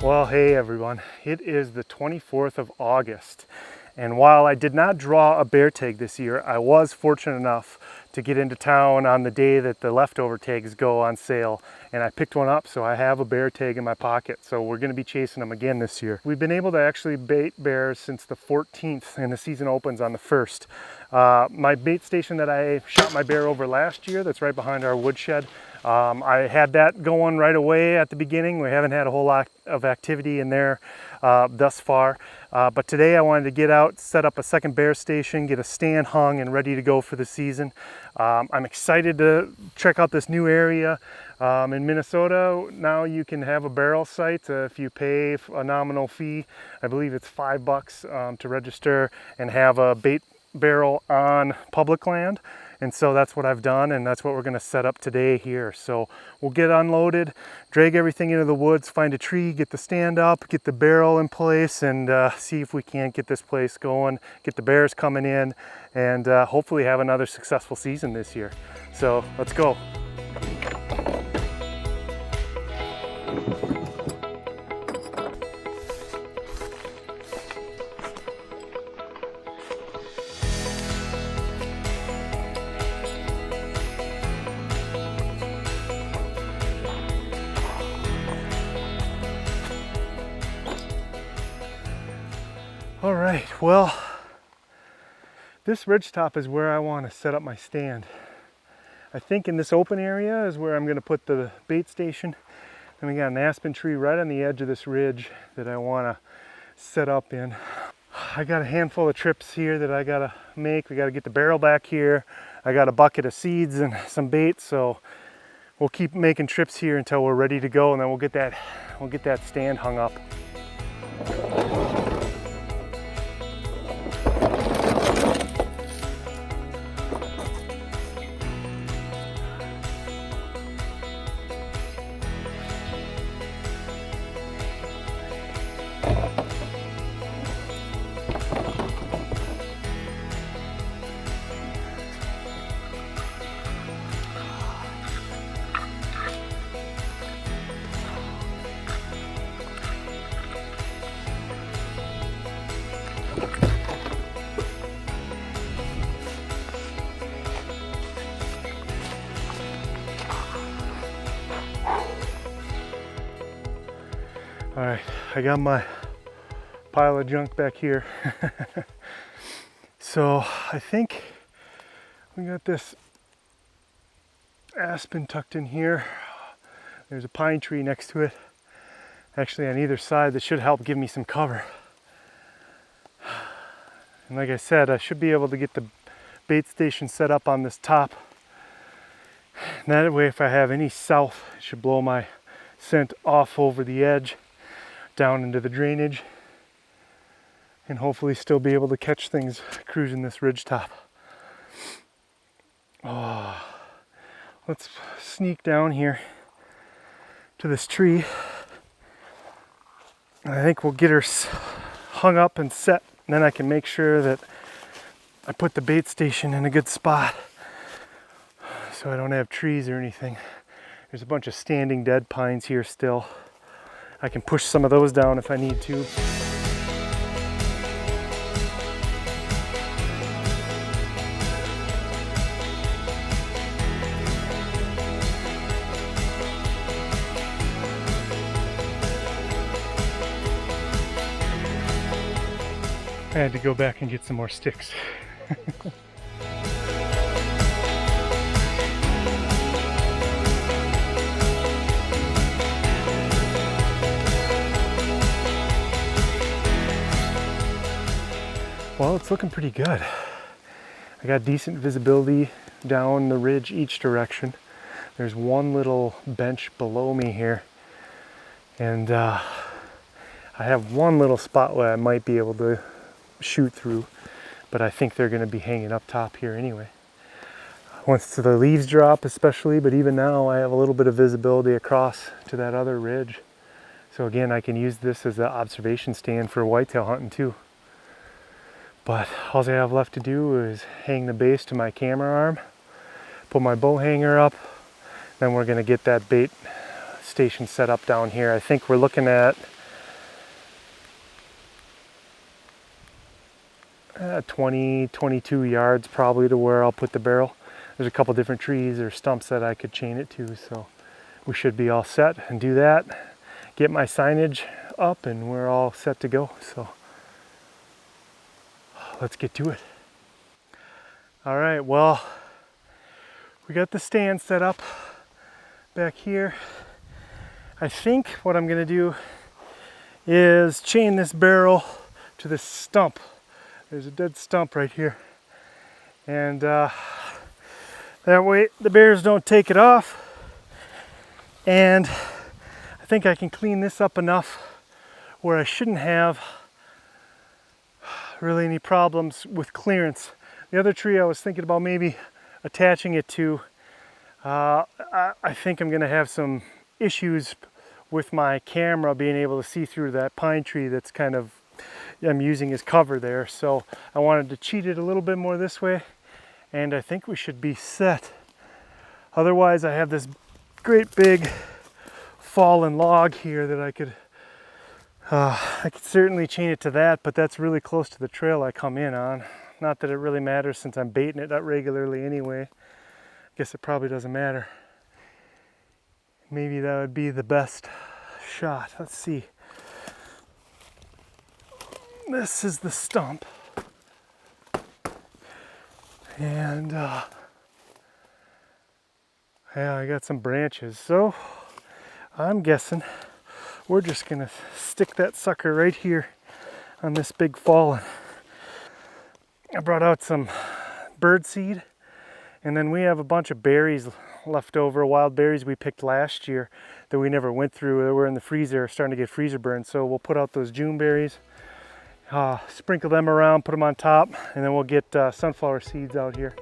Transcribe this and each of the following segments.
Well, hey everyone, it is the 24th of August, and while I did not draw a bear tag this year, I was fortunate enough to get into town on the day that the leftover tags go on sale, and I picked one up, so I have a bear tag in my pocket, so we're going to be chasing them again this year. We've been able to actually bait bears since the 14th, and the season opens on the 1st. My bait station that I shot my bear over last year, that's right behind our woodshed, I had that going right away at the beginning. We haven't had a whole lot of activity in there thus far. But today I wanted to get out, set up a second bear station, get a stand hung and ready to go for the season. I'm excited to check out this new area. In Minnesota, now you can have a barrel site if you pay a nominal fee. I believe it's $5 to register and have a bait barrel on public land. And so that's what I've done, and that's what we're gonna set up today here. So we'll get unloaded, drag everything into the woods, find a tree, get the stand up, get the barrel in place, and see if we can't get this place going, get the bears coming in, and hopefully have another successful season this year. So let's go. All right, well, this ridgetop is where I want to set up my stand. I think in this open area is where I'm going to put the bait station. And we got an aspen tree right on the edge of this ridge that I want to set up in. I got a handful of trips here that I got to make. We got to get the barrel back here. I got a bucket of seeds and some bait, so we'll keep making trips here until we're ready to go, and then we'll get that stand hung up. All right, I got my pile of junk back here. So I think we got this aspen tucked in here. There's a pine tree next to it, actually on either side, that should help give me some cover. And like I said, I should be able to get the bait station set up on this top. And that way, if I have any south, it should blow my scent off over the edge down into the drainage, and hopefully still be able to catch things cruising this ridge top. Oh, let's sneak down here to this tree. I think we'll get her hung up and set, and then I can make sure that I put the bait station in a good spot so I don't have trees or anything. There's a bunch of standing dead pines here still. I can push some of those down if I need to. I had to go back and get some more sticks. Well, it's looking pretty good. I got decent visibility down the ridge each direction. There's one little bench below me here, and I have one little spot where I might be able to shoot through, but I think they're going to be hanging up top here anyway. Once the leaves drop especially, but even now I have a little bit of visibility across to that other ridge. So again, I can use this as an observation stand for whitetail hunting too. But all I have left to do is hang the base to my camera arm, put my bow hanger up, then we're going to get that bait station set up down here. I think we're looking at 20, 22 yards probably to where I'll put the barrel. There's a couple different trees or stumps that I could chain it to, so we should be all set and do that. Get my signage up and we're all set to go. So let's get to it. All right, well, we got the stand set up back here. I think what I'm gonna do is chain this barrel to this stump. There's a dead stump right here. And that way the bears don't take it off. And I think I can clean this up enough where I shouldn't have really any problems with clearance. The other tree I was thinking about maybe attaching it to, I think I'm gonna have some issues with my camera being able to see through that pine tree that's kind of, I'm using as cover there. So I wanted to cheat it a little bit more this way, and I think we should be set. Otherwise I have this great big fallen log here that I could certainly chain it to that, but that's really close to the trail I come in on. Not that it really matters since I'm baiting it up regularly anyway. I guess it probably doesn't matter. Maybe that would be the best shot. Let's see. This is the stump. And yeah, I got some branches. So I'm guessing we're just gonna stick that sucker right here on this big fallen. I brought out some bird seed, and then we have a bunch of berries left over, wild berries we picked last year that we never went through. They were in the freezer, starting to get freezer burned. So we'll put out those June berries, sprinkle them around, put them on top, and then we'll get sunflower seeds out here.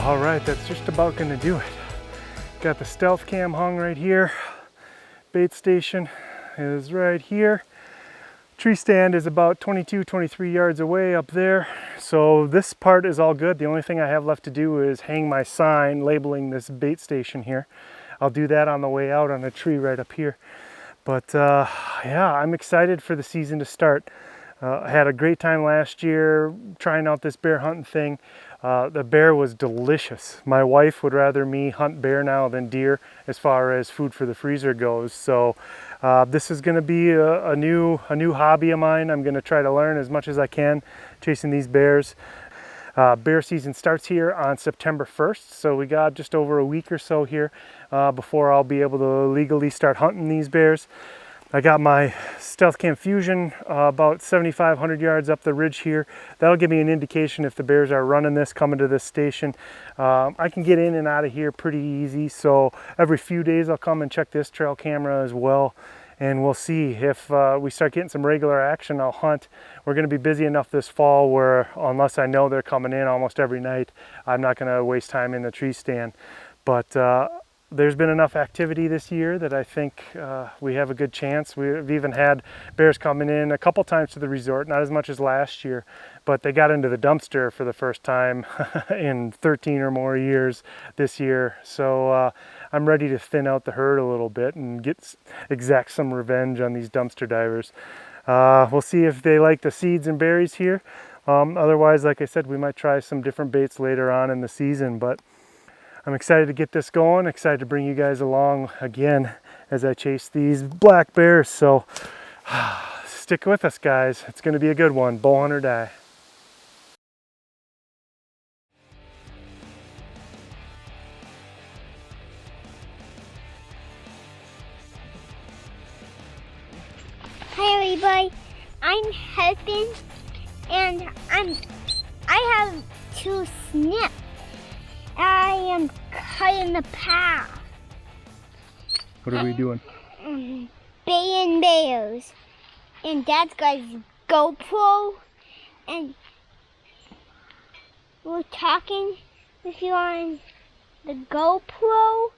All right, that's just about gonna do it. Got the stealth cam hung right here. Bait station is right here. Tree stand is about 22, 23 yards away up there. So this part is all good. The only thing I have left to do is hang my sign labeling this bait station here. I'll do that on the way out on a tree right up here. But yeah, I'm excited for the season to start. I had a great time last year trying out this bear hunting thing. The bear was delicious. My wife would rather me hunt bear now than deer as far as food for the freezer goes. So this is going to be a new hobby of mine. I'm going to try to learn as much as I can chasing these bears. Bear season starts here on September 1st, so we got just over a week or so here before I'll be able to legally start hunting these bears. I got my Stealth Cam Fusion about 7,500 yards up the ridge here. That'll give me an indication if the bears are running this, coming to this station. I can get in and out of here pretty easy, so every few days I'll come and check this trail camera as well, and we'll see if we start getting some regular action. I'll hunt. We're going to be busy enough this fall where unless I know they're coming in almost every night, I'm not going to waste time in the tree stand. But there's been enough activity this year that I think we have a good chance. We've even had bears coming in a couple times to the resort, not as much as last year, but they got into the dumpster for the first time in 13 or more years this year. So I'm ready to thin out the herd a little bit and exact some revenge on these dumpster divers. We'll see if they like the seeds and berries here. Otherwise, like I said, we might try some different baits later on in the season, but I'm excited to get this going, excited to bring you guys along again as I chase these black bears. So stick with us, guys. It's going to be a good one. Bow hunt or die. everybody. I'm helping, and I have 2 snips. I am cutting the path. What are we doing? Baying bears. And Dad's got his GoPro, and we're talking with you on the GoPro.